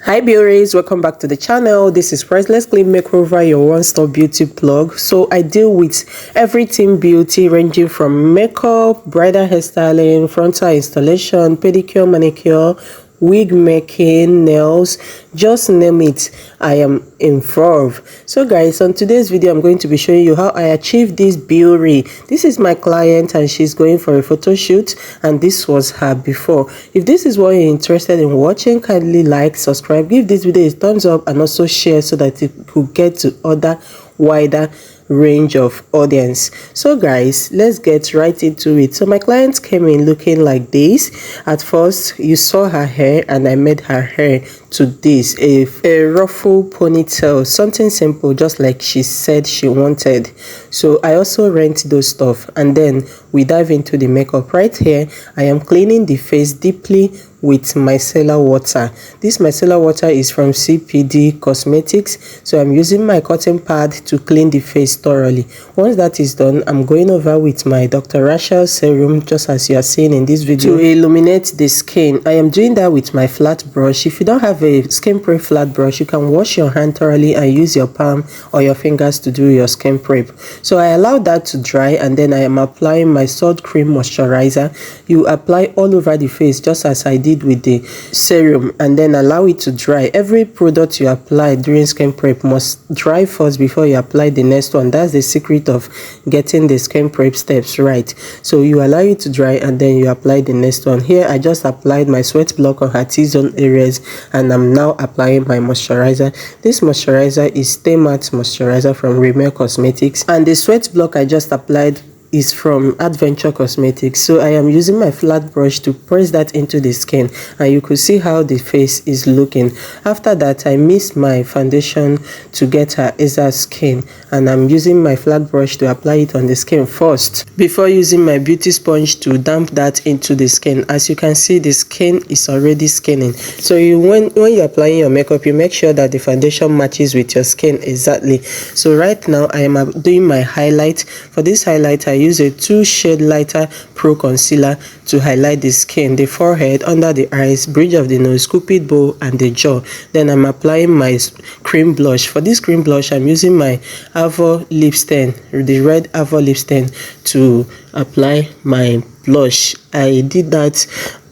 Hi beauties, welcome back to the channel. This is Priceless Clean Makeover, your one-stop beauty plug. So I deal with everything beauty, ranging from makeup, bridal hairstyling, frontal installation, pedicure, manicure, wig making, nails, just name it, I am involved. So guys, on today's video I'm going to be showing you how I achieved this beauty. This is my client and she's going for a photo shoot, and this was her before. If this is what you're interested in watching, kindly like, subscribe, give this video a thumbs up, and also share so that it could get to other wider range of audience. So guys, let's get right into it. So my client came in looking like this. At first you saw her hair, and I made her hair to this, a ruffle ponytail, something simple, just like she said she wanted. So I also rent those stuff, and then we dive into the makeup. Right here I am cleaning the face deeply with micellar water. This micellar water is from CPD Cosmetics, so I'm using my cotton pad to clean the face thoroughly. Once that is done, I'm going over with my Dr. Rachel serum, just as you are seeing in this video, to illuminate the skin. I am doing that with my flat brush. If you don't have a skin prep flat brush, you can wash your hand thoroughly and use your palm or your fingers to do your skin prep. So I allow that to dry, and then I am applying my Salt Cream moisturizer. You apply all over the face just as I did with the serum, and then allow it to dry. Every product you apply during skin prep must dry first before you apply the next one. That's the secret of getting the skin prep steps right. So you allow it to dry, and then you apply the next one. Here I just applied my sweat block on her T-zone areas, and I'm now applying my moisturizer. This moisturizer is Stay Matte moisturizer from Rimmel Cosmetics, and the sweat block I just applied is from Adventure Cosmetics. So I am using my flat brush to press that into the skin, and you could see how the face is looking. After that, I mixed my foundation to get her exact skin, and I'm using my flat brush to apply it on the skin first before using my beauty sponge to damp that into the skin. As you can see, the skin is already skinning. So when you're applying your makeup, you make sure that the foundation matches with your skin exactly. So right now I am doing my highlight. For this highlight, I use a 2-shade lighter pro concealer to highlight the skin, the forehead, under the eyes, bridge of the nose, cupid bow, and the jaw. Then I'm applying my cream blush. For this cream blush, I'm using my Avo lip stain, the red Avo lip stain, to apply my blush. I did that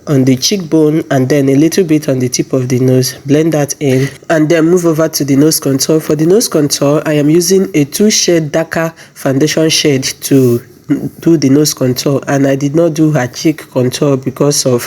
on the cheekbone and then a little bit on the tip of the nose. Blend that in, and then move over to the nose contour. For the nose contour, I am using a 2-shade darker foundation shade to do the nose contour, and I did not do her cheek contour because of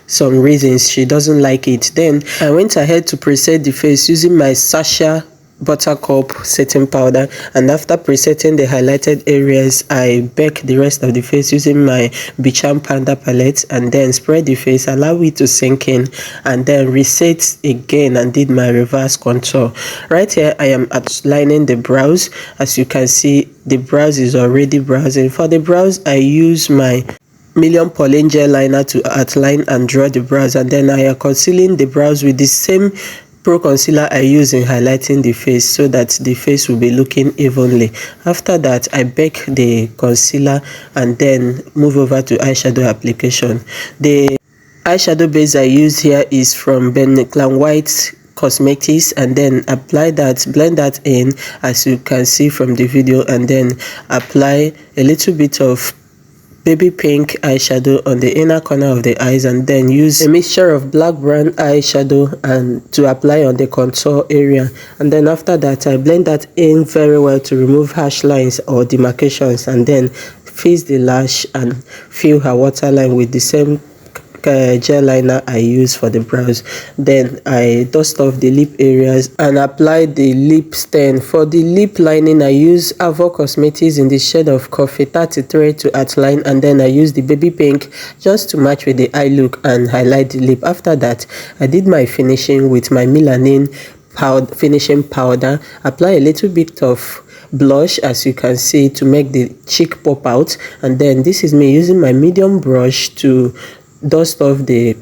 some reasons. She doesn't like it. Then I went ahead to preset the face using my Sacha Buttercup setting powder, and after presetting the highlighted areas, I bake the rest of the face using my Bicham Panda palette, and then spread the face, allow it to sink in, and then reset again and did my reverse contour. Right here I am outlining the brows. As you can see, the brows is already browsing. For the brows, I use my Million Pauline gel liner to outline and draw the brows, and then I am concealing the brows with the same pro concealer I use in highlighting the face, so that the face will be looking evenly. After that, I bake the concealer and then move over to eyeshadow application. The eyeshadow base I use here is from Ben White Cosmetics, and then apply that, blend that in as you can see from the video, and then apply a little bit of baby pink eyeshadow on the inner corner of the eyes, and then use a mixture of black brown eyeshadow and to apply on the contour area. And then after that, I blend that in very well to remove harsh lines or demarcations, and then fix the lash and fill her waterline with the same gel liner I use for the brows. Then I dust off the lip areas and apply the lip stain. For the lip lining, I use Avo Cosmetics in the shade of Coffee 33 to outline, and then I use the baby pink just to match with the eye look and highlight the lip. After that, I did my finishing with my Melanin finishing powder. Apply a little bit of blush, as you can see, to make the cheek pop out, and then this is me using my medium brush to dust off the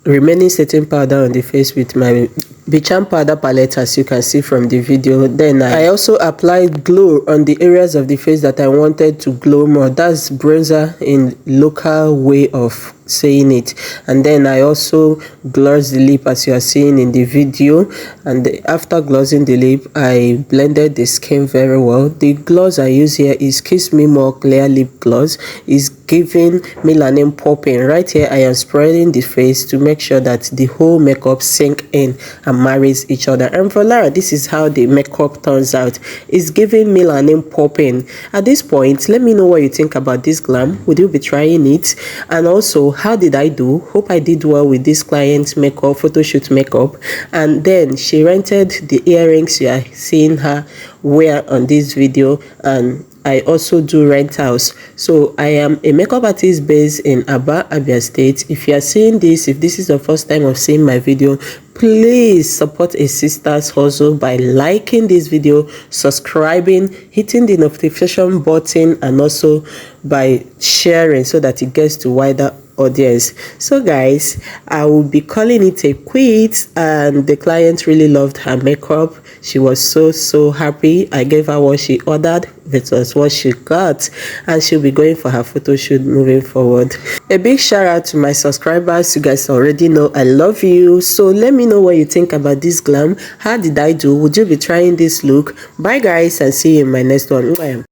remaining setting powder on the face with my Bicham powder palette, as you can see from the video. Then I also applied glow on the areas of the face that I wanted to glow more. That's bronzer in local way of saying it. And then I also glossed the lip, as you are seeing in the video. And after glossing the lip, I blended the skin very well. The gloss I use here is Kiss Me More Clear Lip Gloss. It's giving melanin popping. Right here I am spreading the face to make sure that the whole makeup sink in and marries each other. And voila, this is how the makeup turns out. It's giving melanin popping. At this point, let me know what you think about this glam. Would you be trying it? And also, how did I do? Hope I did well with this client's makeup, photo shoot makeup. And then she rented the earrings you are seeing her wear on this video, and I also do rentals. So I am a makeup artist based in Aba, Abia State. If you are seeing this, if this is the first time of seeing my video, please support a sister's hustle by liking this video, subscribing, hitting the notification button, and also by sharing so that it gets to wider audience. So guys, I will be calling it a quit, and the client really loved her makeup. She was so happy. I gave her what she ordered, it was what she got, and she'll be going for her photo shoot moving forward. A big shout out to my subscribers. You guys already know I love you. So let me know what you think about this glam. How did I do? Would you be trying this look? Bye guys, and see you in my next one.